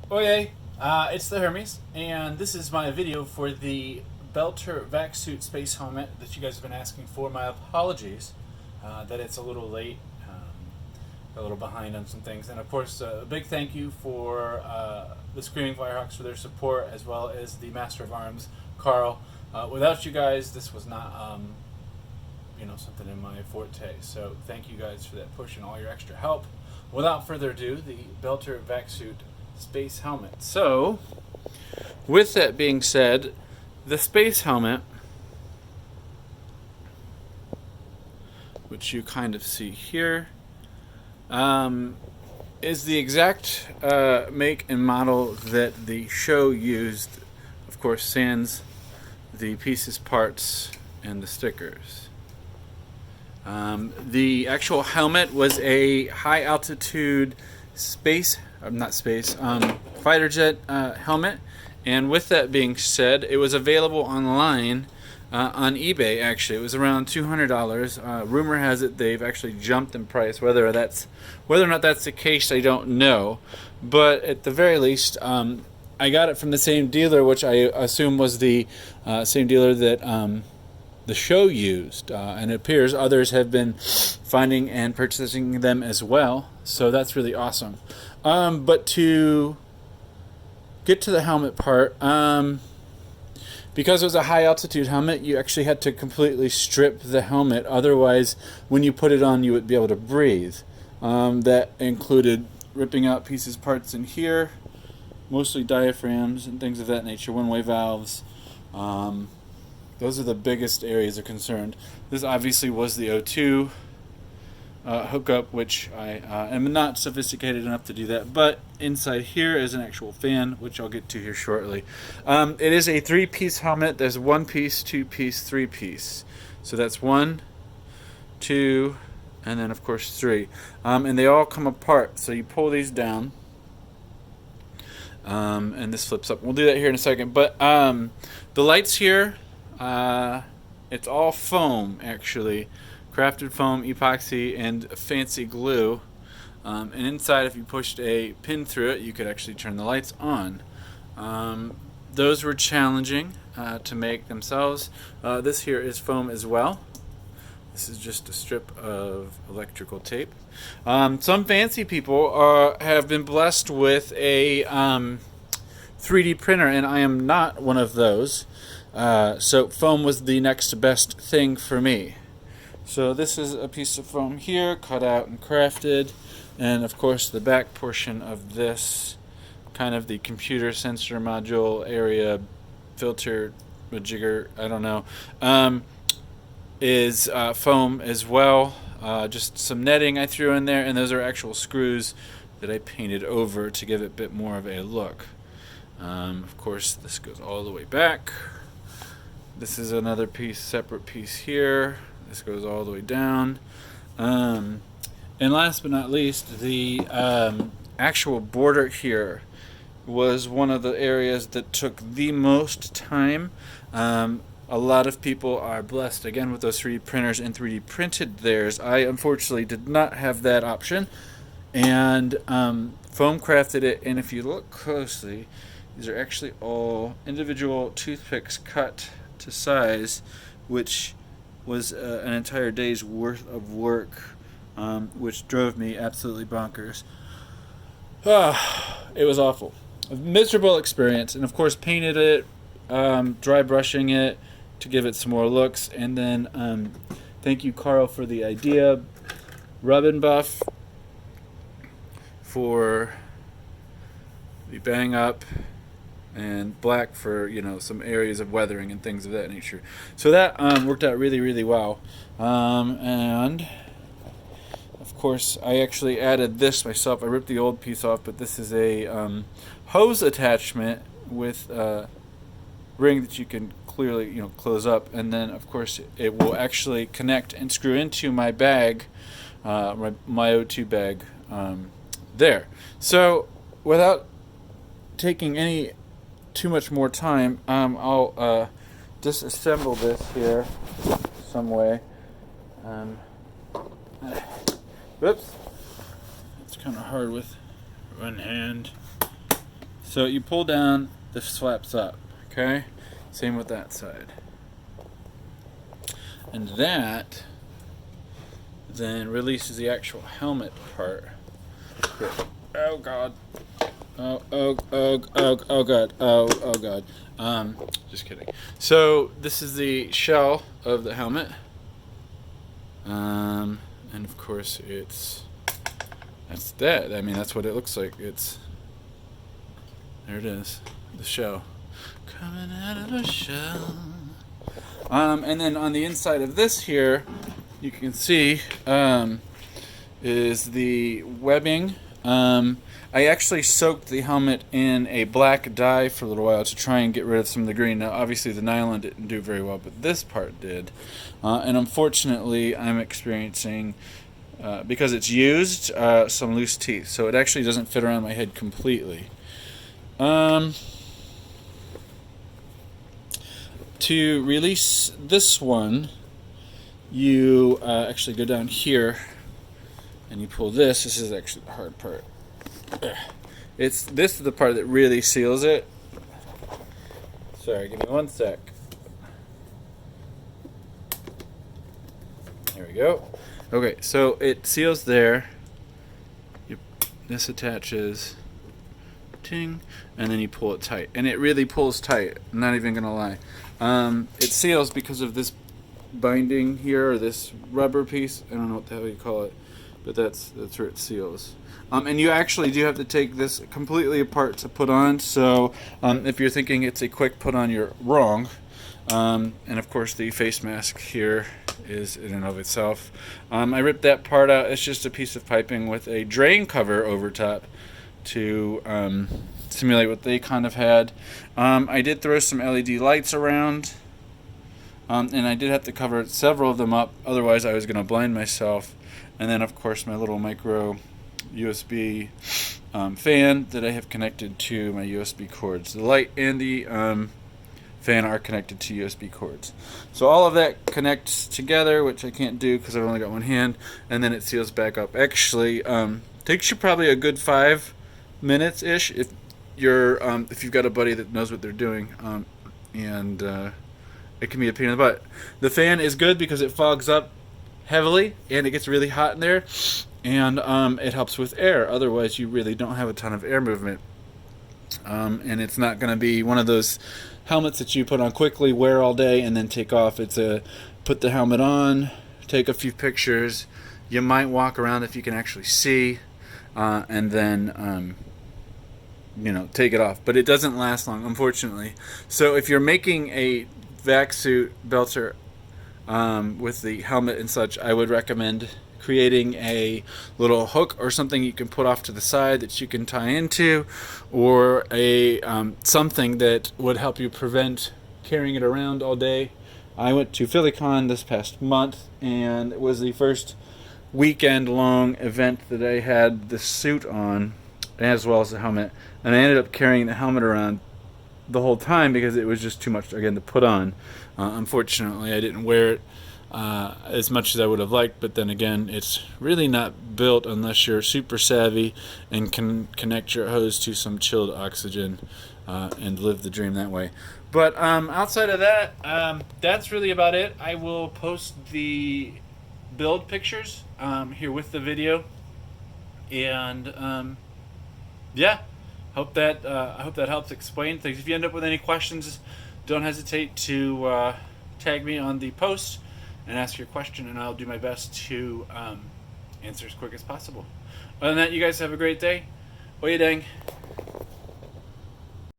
Oye, it's the Hermes, and this is my video for the Belter Vac Suit Space Helmet that you guys have been asking for. My apologies that it's a little late, a little behind on some things. And of course, a big thank you for the Screaming Firehawks for their support, as well as the Master of Arms, Carl. Without you guys, this was not something in my forte. So thank you guys for that push and all your extra help. Without further ado, the Belter Vac Suit Space Helmet. So, with that being said, the Space Helmet, which you kind of see here, is the exact make and model that the show used, of course, sans the pieces, parts, and the stickers. The actual helmet was a high altitude fighter jet helmet. And with that being said, it was available online on eBay. Actually, it was around $200. Rumor has it they've actually jumped in price. Whether or not that's the case, I don't know. But at the very least, I got it from the same dealer, which I assume was the same dealer that the show used, and it appears others have been finding and purchasing them as well, so that's really awesome. But to get to the helmet part, because it was a high altitude helmet, you actually had to completely strip the helmet, otherwise when you put it on you would be able to breathe. That included ripping out pieces, parts in here, mostly diaphragms and things of that nature, one-way valves. Those are the biggest areas of concern. This obviously was the O2 hookup, which I am not sophisticated enough to do that. But inside here is an actual fan, which I'll get to here shortly. It is a 3-piece helmet. There's 1-piece, 2-piece, 3-piece. So that's 1, 2, and then of course 3. And they all come apart. So you pull these down. And this flips up. We'll do that here in a second. But the lights here, it's all foam, actually. Crafted foam, epoxy, and fancy glue. And inside, if you pushed a pin through it, you could actually turn the lights on. Those were challenging to make themselves. This here is foam as well. This is just a strip of electrical tape. Some fancy people have been blessed with a 3D printer, and I am not one of those. So foam was the next best thing for me. So this is a piece of foam here, cut out and crafted, and of course the back portion of this, kind of the computer sensor module area, filter, jigger, I don't know, is foam as well. Just some netting I threw in there, and those are actual screws that I painted over to give it a bit more of a look. Of course, this goes all the way back. This is another piece, separate piece here. This goes all the way down. And last but not least, the actual border here was one of the areas that took the most time. A lot of people are blessed, again, with those 3D printers and 3D printed theirs. I unfortunately did not have that option. And foam crafted it, and if you look closely, these are actually all individual toothpicks cut to size, which was an entire day's worth of work, which drove me absolutely bonkers. It was awful. A miserable experience, and of course painted it, dry brushing it to give it some more looks, and then thank you, Carl, for the idea. Rub and Buff for the bang up, and black for some areas of weathering and things of that nature. So that worked out really, really well. And of course, I actually added this myself. I ripped the old piece off, but this is a hose attachment with a ring that you can clearly close up, and then of course it will actually connect and screw into my bag, my O2 bag there. So without taking any too much more time, I'll disassemble this here some way. Whoops, it's kind of hard with one hand. So you pull down, this flaps up, okay? Same with that side. And that then releases the actual helmet part. Here. Oh God. Oh God. Oh God. Just kidding. So this is the shell of the helmet. And of course that's that. I mean, that's what it looks like. There it is, the shell. Coming out of a shell. And then on the inside of this here, you can see, is the webbing. I actually soaked the helmet in a black dye for a little while to try and get rid of some of the green. Now, obviously, the nylon didn't do very well, but this part did. And unfortunately, I'm experiencing, because it's used, some loose teeth. So it actually doesn't fit around my head completely. To release this one, you actually go down here and you pull this. This is actually the hard part. This is the part that really seals it. Sorry, give me one sec. There we go. Okay, so it seals there. This attaches. Ting, and then you pull it tight, and it really pulls tight. I'm not even gonna lie. It seals because of this binding here, or this rubber piece. I don't know what the hell you call it, but that's where it seals. And you actually do have to take this completely apart to put on. So if you're thinking it's a quick put on, you're wrong. And of course, the face mask here is in and of itself. I ripped that part out. It's just a piece of piping with a drain cover over top to simulate what they kind of had. I did throw some LED lights around, and I did have to cover several of them up, otherwise I was going to blind myself. And then of course my little micro USB fan that I have connected to my USB cords. The light and the fan are connected to USB cords. So all of that connects together, which I can't do because I've only got one hand, and then it seals back up. Actually, takes you probably a good 5 minutes ish if you've got a buddy that knows what they're doing, and it can be a pain in the butt. The fan is good because it fogs up heavily and it gets really hot in there, and it helps with air. Otherwise, you really don't have a ton of air movement, and it's not going to be one of those helmets that you put on quickly, wear all day, and then take off. It's a put the helmet on, take a few pictures. You might walk around if you can actually see, and then take it off. But it doesn't last long, unfortunately. So if you're making a vac suit belter with the helmet and such, I would recommend creating a little hook or something you can put off to the side that you can tie into, or a something that would help you prevent carrying it around all day. I went to PhillyCon this past month, and it was the first weekend-long event that I had the suit on, as well as the helmet, and I ended up carrying the helmet around the whole time because it was just too much, again, to put on. Unfortunately, I didn't wear it as much as I would have liked, but then again, it's really not built unless you're super savvy and can connect your hose to some chilled oxygen and live the dream that way. But outside of that, that's really about it. I will post the build pictures here with the video, and yeah, I hope that helps explain things. If you end up with any questions, don't hesitate to tag me on the post and ask your question, and I'll do my best to answer as quick as possible. Other than that, you guys have a great day. Oye dang.